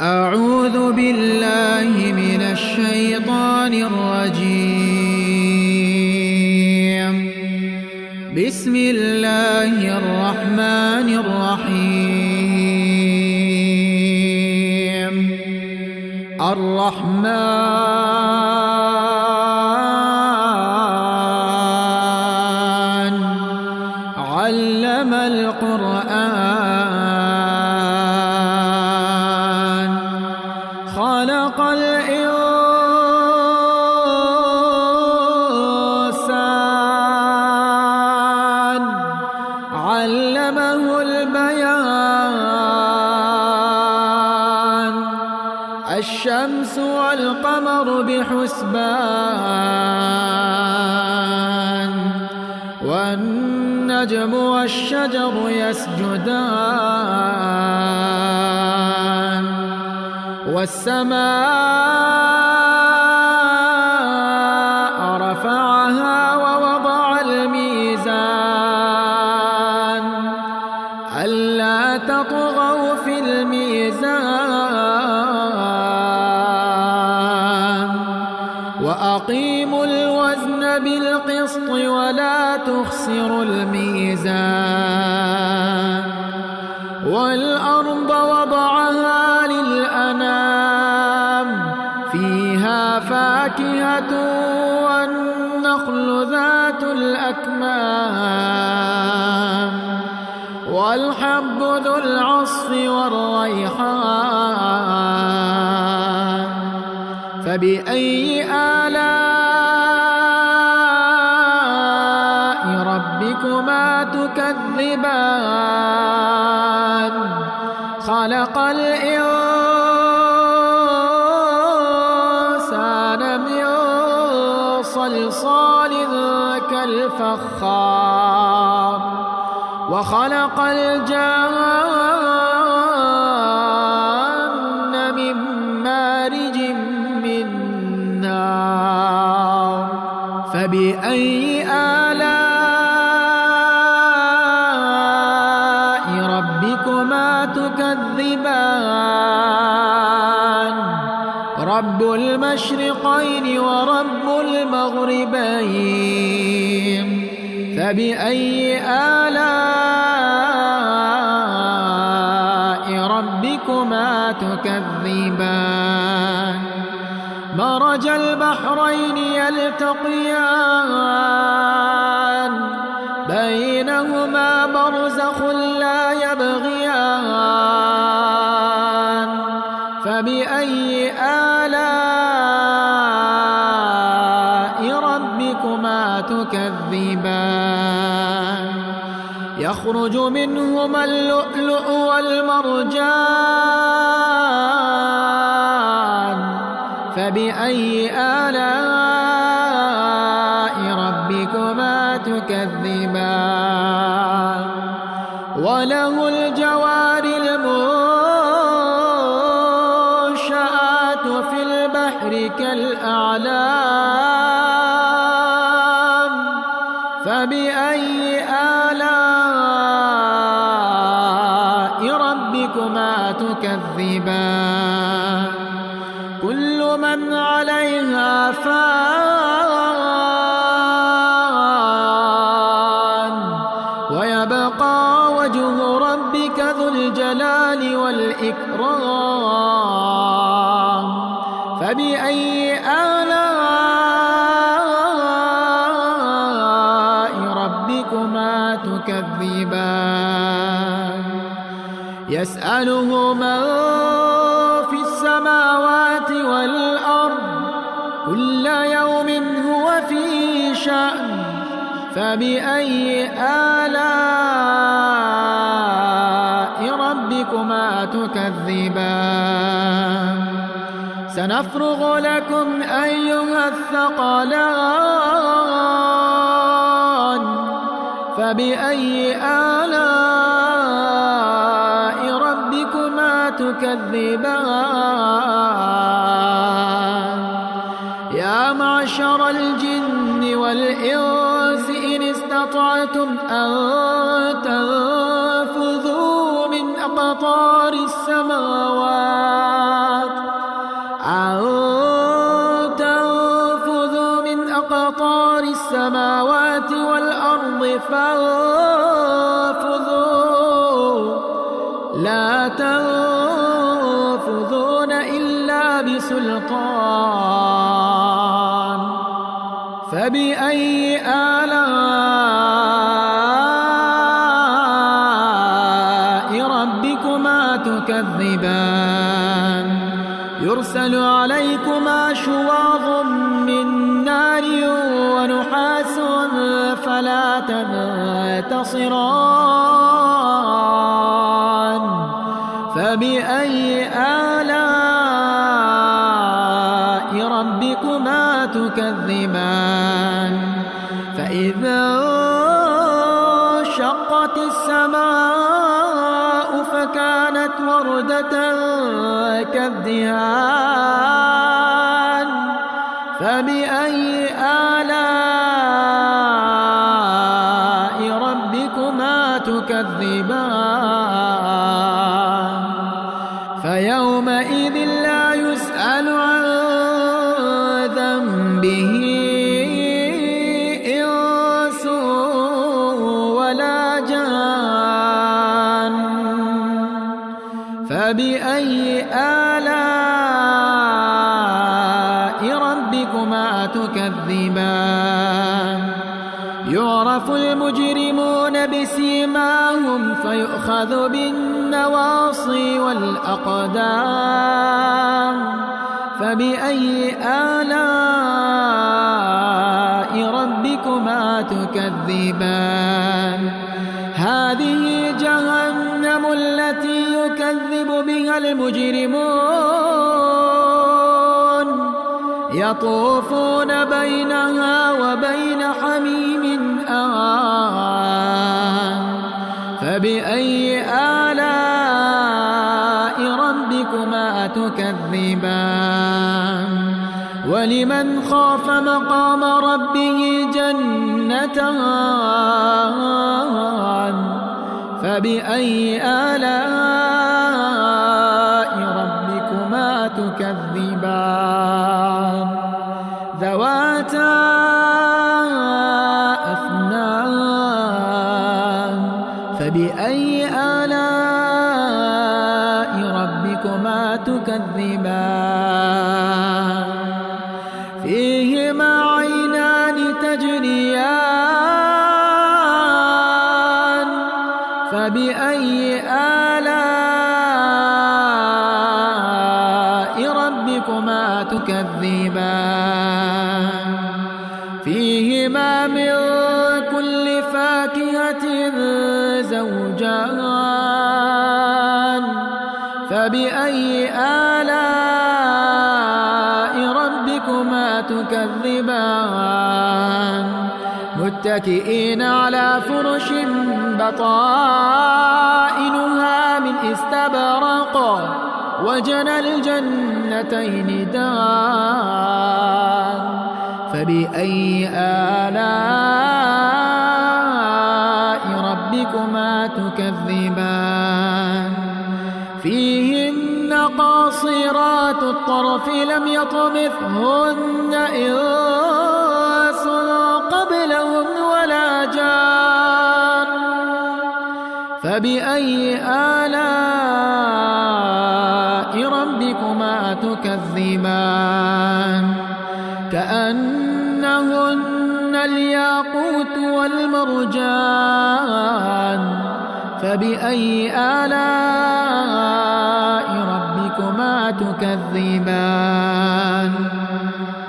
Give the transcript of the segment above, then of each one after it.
أعوذ بالله من الشيطان الرجيم. بسم الله الرحمن الرحيم. الرحمن علم القرآن خلق الإنسان علمه البيان الشمس والقمر بحسبان والنجم والشجر يسجدان والسماء رفعها ووضع الميزان ألا تطغوا في الميزان وأقيموا الوزن بالقسط ولا تخسروا الميزان والأرض وضعها للأنام فيها فاكهة والنخل ذات الأكمام والحب ذو العصف والريحان فبأي آلاء ربكما تكذبان خلق الإنسان من صلصال كالفخار وخلق الجان من مارج من نار فبأي آلاء ربكما تكذبان رب المشرقين ورب المغربين فبأي آلاء ربكما تكذبان مرج البحرين يلتقيان بينهما برزخ لا يبغيان فبأي آلاء ربكما تكذبان يخرج منهما اللؤلؤ والمرجان فبأي آلاء ربكما تكذبان وله الجوار المنشآت في البحر كالأعلام فبأي آلاء ربكما تكذبان كل من عليها فان ويبقى وجه ربك ذو الجلال والإكرام فبأي آلاء ربكما تكذبان يسأله من في السماوات والأرض كل يوم هو في شأن فبأي آلاء ربكما تكذبان سنفرغ لكم أيها الثقلان فبأي آلاء ربكما تكذبان يا معشر الجن والإنس إن استطعتم أن تنفذوا من أقطار السماوات السماوات والأرض فانفذوا لا تنفذون إلا بسلطان فبأي آلاء ربكما تكذبان يرسل عليكما شواظ من نار ونحاس فلا تنتصران فبأي آلاء ربكما تكذبان فإذا انشقت السماء فكانت وردة كالدهان فبأي آلاء ربكما تكذبان فيومئذ لا يسأل عن ذنبه إنس ولا جان فبأي آلاء ربكما تكذبان يعرف المجرمون بسيماهم فيؤخذ بالنواصي والأقدام فبأي آلاء ربكما تكذبان هذه جهنم التي يكذب بها المجرمون يطوفون بينها وبين حميم آن فبأي آلاء ربكما تكذبان ولمن خاف مقام ربه جنتان فبأي آلاء ربكما تكذبان ذواتا أفنان فبأي آلاء ربكما تكذبان فيهما عينان تجريان فبأي آلاء ربكما تكذبان فيهما من كل فاكهة زوجان فبأي آلاء ربكما تكذبان متكئين على فرش بطائنها من استبرق وجنى الجنتين دان فبأي آلاء ربكما تكذبان فيهن قاصرات الطرف لم يطمثهن إنس قبلهم ولا جان فبأي آلاء ربكما تكذبان كأنهن الياقوت والمرجان فبأي آلاء ربكما تكذبان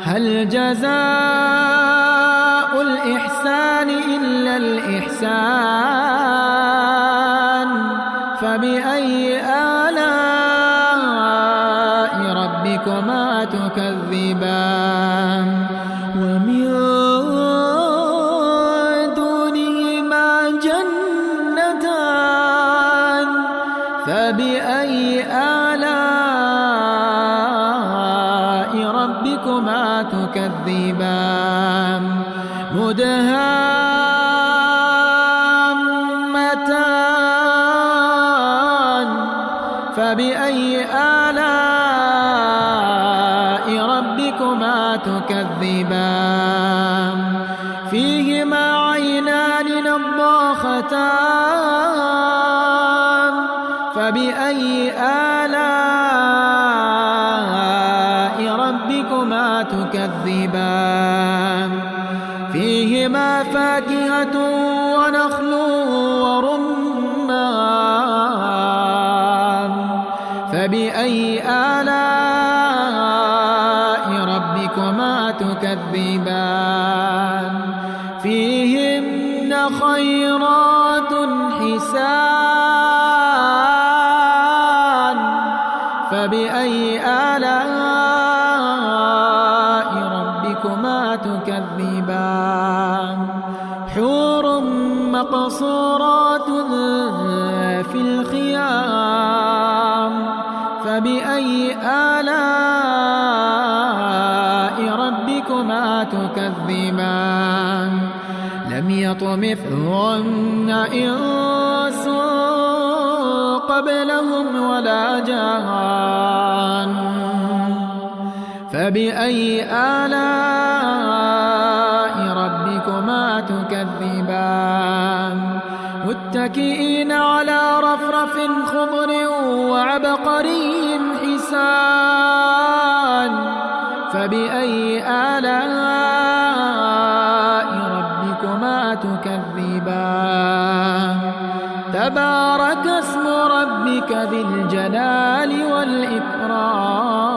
هل جزاء الإحسان إلا الإحسان فبأي آلاء ربكما تكذبان ومن دونهما جنتان فبأي آلاء ربكما تكذبان مدهامتان فبأي آلاء ربكما تكذبان تكذبان فيهما فاكهة ونخل ورمان فبأي آلاء ربكما تكذبان فيهن خيرات حسان فبأي آلاء ربكما تكذبان حور مقصورات في الخيام فبأي آلاء ربكما تكذبان لم يطمثهن إنس قبلهم ولا جان فبأي آلاء ربكما تكذبان متكئين على رفرف خضر وعبقري حسان فبأي آلاء ربكما تكذبان تبارك اسم ربك ذي الجلال والإكرام